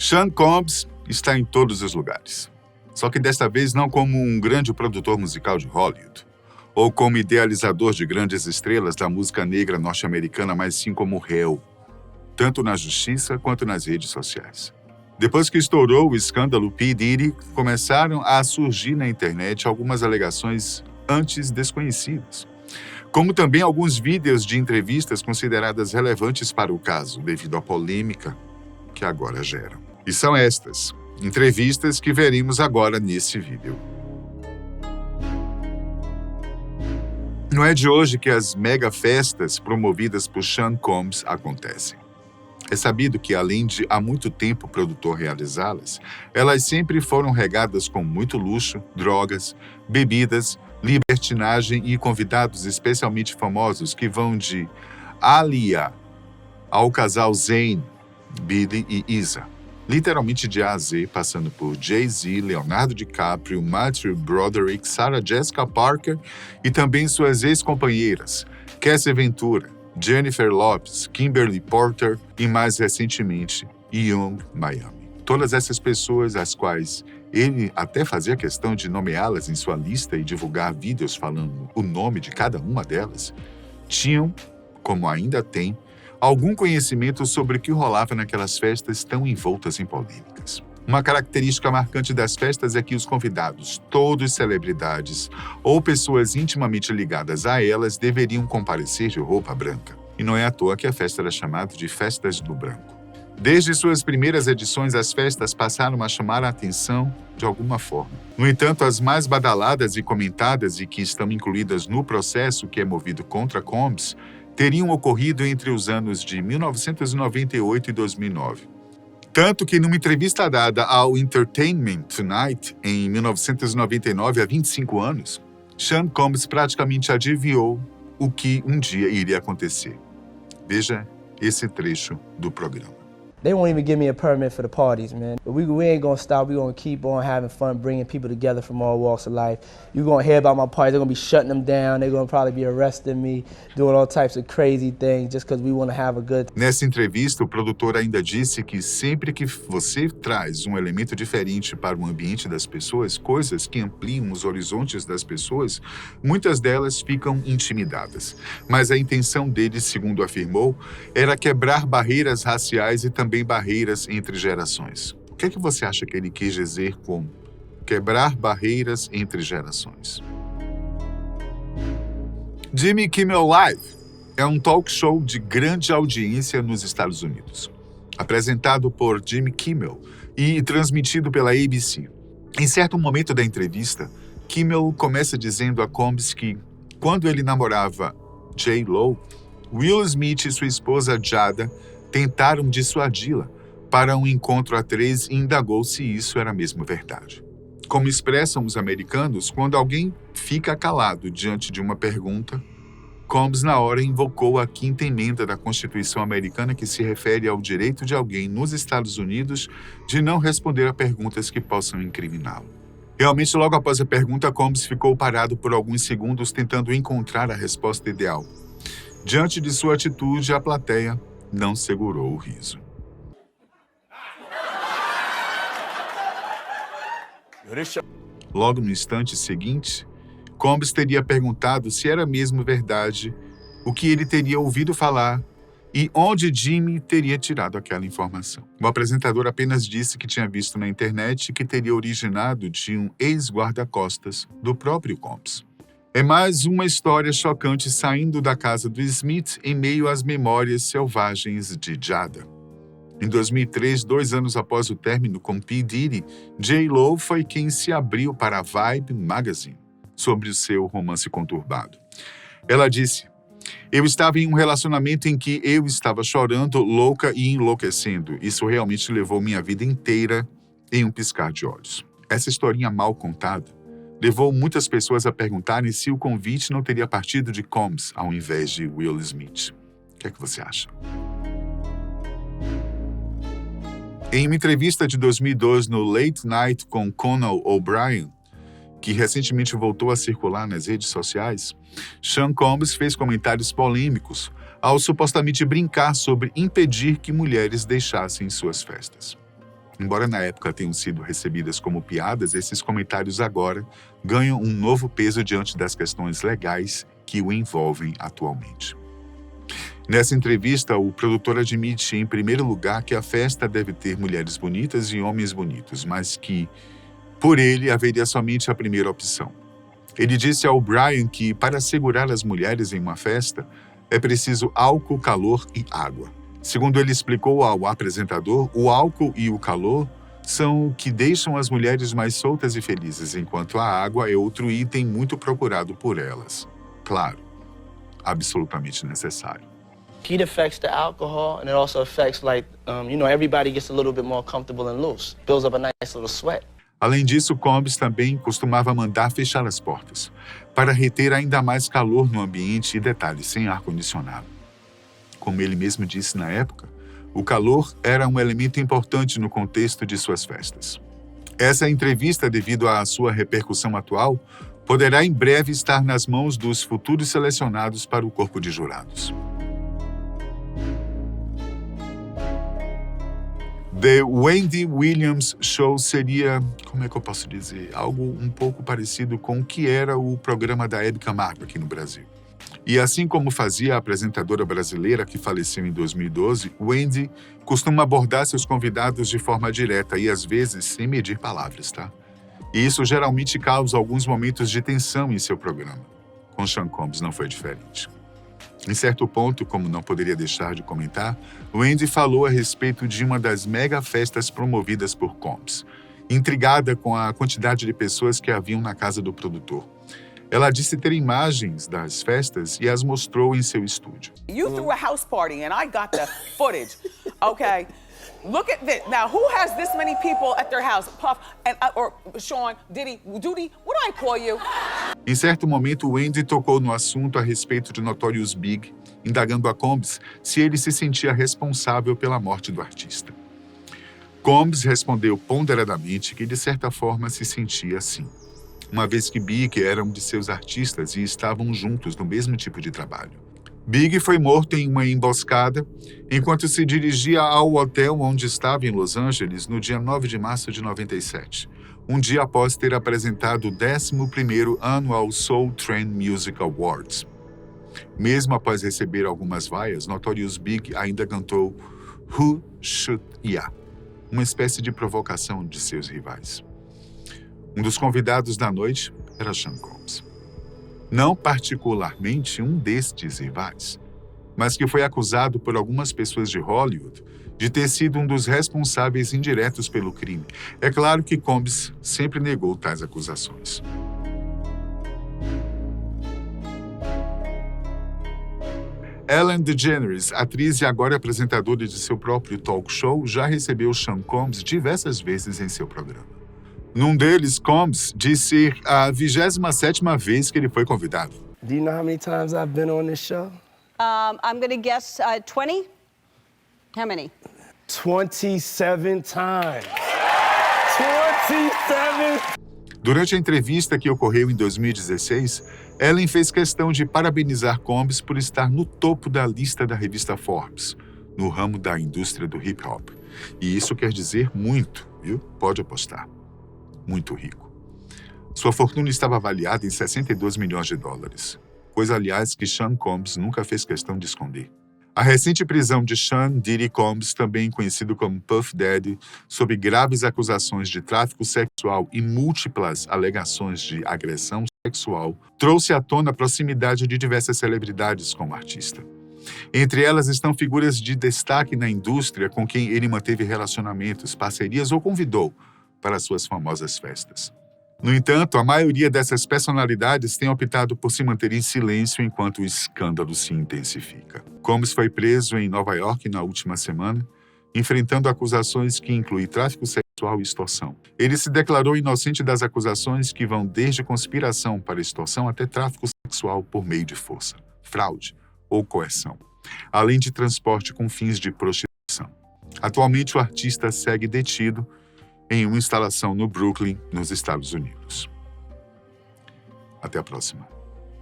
Sean Combs está em todos os lugares. Só que desta vez não como um grande produtor musical de Hollywood, ou como idealizador de grandes estrelas da música negra norte-americana, mas sim como réu, tanto na justiça quanto nas redes sociais. Depois que estourou o escândalo P. Diddy, começaram a surgir na internet algumas alegações antes desconhecidas, como também alguns vídeos de entrevistas consideradas relevantes para o caso, devido à polêmica que agora geram. E são estas entrevistas que veremos agora nesse vídeo. Não é de hoje que as mega festas promovidas por Sean Combs acontecem. É sabido que, além de há muito tempo o produtor realizá-las, elas sempre foram regadas com muito luxo, drogas, bebidas, libertinagem e convidados especialmente famosos que vão de Aaliyah ao casal Zayn, Billy e Isa. Literalmente de A a Z, passando por Jay-Z, Leonardo DiCaprio, Matthew Broderick, Sarah Jessica Parker e também suas ex-companheiras, Cassie Ventura, Jennifer Lopez, Kimberly Porter e, mais recentemente, Yung Miami. Todas essas pessoas, as quais ele até fazia questão de nomeá-las em sua lista e divulgar vídeos falando o nome de cada uma delas, tinham, como ainda tem, algum conhecimento sobre o que rolava naquelas festas tão envoltas em polêmicas. Uma característica marcante das festas é que os convidados, todos celebridades ou pessoas intimamente ligadas a elas, deveriam comparecer de roupa branca. E não é à toa que a festa era chamada de Festas do Branco. Desde suas primeiras edições, as festas passaram a chamar a atenção de alguma forma. No entanto, as mais badaladas e comentadas e que estão incluídas no processo que é movido contra Combs teriam ocorrido entre os anos de 1998 e 2009. Tanto que, numa entrevista dada ao Entertainment Tonight, em 1999, há 25 anos, Sean Combs praticamente adivinhou o que um dia iria acontecer. Veja esse trecho do programa. They won't even give me a permit for the parties, man. But we ain't gonna stop. We gonna keep on having fun, bringing people together from all walks of life. You're gonna hear about my parties. They're gonna be shutting them down. They're gonna probably be arresting me, doing all types of crazy things just because we want to have a good. Nessa entrevista, o produtor ainda disse que sempre que você traz um elemento diferente para o ambiente das pessoas, coisas que ampliam os horizontes das pessoas, muitas delas ficam intimidadas. Mas a intenção dele, segundo afirmou, era quebrar barreiras raciais e também barreiras entre gerações. O que é que você acha que ele quis dizer com quebrar barreiras entre gerações? Jimmy Kimmel Live é um talk show de grande audiência nos Estados Unidos, apresentado por Jimmy Kimmel e transmitido pela ABC. Em certo momento da entrevista, Kimmel começa dizendo a Combs que, quando ele namorava J.Lo, Will Smith e sua esposa Jada tentaram dissuadi-la para um encontro a três e indagou se isso era mesmo verdade. Como expressam os americanos, quando alguém fica calado diante de uma pergunta, Combs na hora invocou a 5ª emenda da Constituição americana que se refere ao direito de alguém nos Estados Unidos de não responder a perguntas que possam incriminá-lo. Realmente, logo após a pergunta, Combs ficou parado por alguns segundos tentando encontrar a resposta ideal. Diante de sua atitude, a plateia não segurou o riso. Logo no instante seguinte, Combs teria perguntado se era mesmo verdade o que ele teria ouvido falar e onde Jimmy teria tirado aquela informação. O apresentador apenas disse que tinha visto na internet que teria originado de um ex-guarda-costas do próprio Combs. É mais uma história chocante saindo da casa do Smith em meio às memórias selvagens de Jada. Em 2003, 2 anos após o término com P. Diddy, J.Lo foi quem se abriu para a Vibe Magazine sobre o seu romance conturbado. Ela disse: "Eu estava em um relacionamento em que eu estava chorando, louca e enlouquecendo. Isso realmente levou minha vida inteira em um piscar de olhos." Essa historinha mal contada levou muitas pessoas a perguntarem se o convite não teria partido de Combs ao invés de Will Smith. O que é que você acha? Em uma entrevista de 2012 no Late Night com Conan O'Brien, que recentemente voltou a circular nas redes sociais, Sean Combs fez comentários polêmicos ao supostamente brincar sobre impedir que mulheres deixassem suas festas. Embora na época tenham sido recebidas como piadas, esses comentários agora ganham um novo peso diante das questões legais que o envolvem atualmente. Nessa entrevista, o produtor admite, em primeiro lugar, que a festa deve ter mulheres bonitas e homens bonitos, mas que, por ele, haveria somente a primeira opção. Ele disse ao Brian que, para segurar as mulheres em uma festa, é preciso álcool, calor e água. Segundo ele explicou ao apresentador, o álcool e o calor são o que deixam as mulheres mais soltas e felizes, enquanto a água é outro item muito procurado por elas. Claro, absolutamente necessário. Heat affects the alcohol, and it also affects, everybody gets a little bit more comfortable and loose. Builds up a nice little sweat. Além disso, Combs também costumava mandar fechar as portas, para reter ainda mais calor no ambiente e, detalhe, sem ar-condicionado. Como ele mesmo disse na época, o calor era um elemento importante no contexto de suas festas. Essa entrevista, devido à sua repercussão atual, poderá em breve estar nas mãos dos futuros selecionados para o corpo de jurados. The Wendy Williams Show seria, como é que eu posso dizer, algo um pouco parecido com o que era o programa da Hebe Camargo aqui no Brasil. E assim como fazia a apresentadora brasileira que faleceu em 2012, Wendy costuma abordar seus convidados de forma direta e às vezes sem medir palavras, tá? E isso geralmente causa alguns momentos de tensão em seu programa. Com Sean Combs não foi diferente. Em certo ponto, como não poderia deixar de comentar, Wendy falou a respeito de uma das mega festas promovidas por Combs, intrigada com a quantidade de pessoas que haviam na casa do produtor. Ela disse ter imagens das festas e as mostrou em seu estúdio. You threw a house party and I got the footage. Okay. Look at this. Now, who has this many people at their house? Puff and or Sean, Diddy, Doody, what do I call you? Em certo momento, Wendy tocou no assunto a respeito de Notorious Big, indagando a Combs se ele se sentia responsável pela morte do artista. Combs respondeu ponderadamente que, de certa forma, se sentia assim, uma vez que Big era um de seus artistas e estavam juntos no mesmo tipo de trabalho. Big foi morto em uma emboscada enquanto se dirigia ao hotel onde estava em Los Angeles no dia 9 de março de 97, um dia após ter apresentado o 11º Annual Soul Train Music Awards. Mesmo após receber algumas vaias, Notorious Big ainda cantou Who Should Ya, uma espécie de provocação de seus rivais. Um dos convidados da noite era Sean Combs. Não particularmente um destes rivais, mas que foi acusado por algumas pessoas de Hollywood de ter sido um dos responsáveis indiretos pelo crime. É claro que Combs sempre negou tais acusações. Ellen DeGeneres, atriz e agora apresentadora de seu próprio talk show, já recebeu Sean Combs diversas vezes em seu programa. Num deles, Combs disse ser a 27ª vez que ele foi convidado. Do you know how many times I've been on this show? I'm going to guess 20. How many? 27 times. 27! Durante a entrevista que ocorreu em 2016, Ellen fez questão de parabenizar Combs por estar no topo da lista da revista Forbes, no ramo da indústria do hip-hop. E isso quer dizer muito, viu? Pode apostar. Muito rico. Sua fortuna estava avaliada em 62 milhões de dólares, coisa, aliás, que Sean Combs nunca fez questão de esconder. A recente prisão de Sean Diddy Combs, também conhecido como Puff Daddy, sob graves acusações de tráfico sexual e múltiplas alegações de agressão sexual, trouxe à tona a proximidade de diversas celebridades como artista. Entre elas estão figuras de destaque na indústria com quem ele manteve relacionamentos, parcerias ou convidou para suas famosas festas. No entanto, a maioria dessas personalidades tem optado por se manter em silêncio enquanto o escândalo se intensifica. Combs foi preso em Nova York na última semana, enfrentando acusações que incluem tráfico sexual e extorsão. Ele se declarou inocente das acusações que vão desde conspiração para extorsão até tráfico sexual por meio de força, fraude ou coerção, além de transporte com fins de prostituição. Atualmente, o artista segue detido em uma instalação no Brooklyn, nos Estados Unidos. Até a próxima.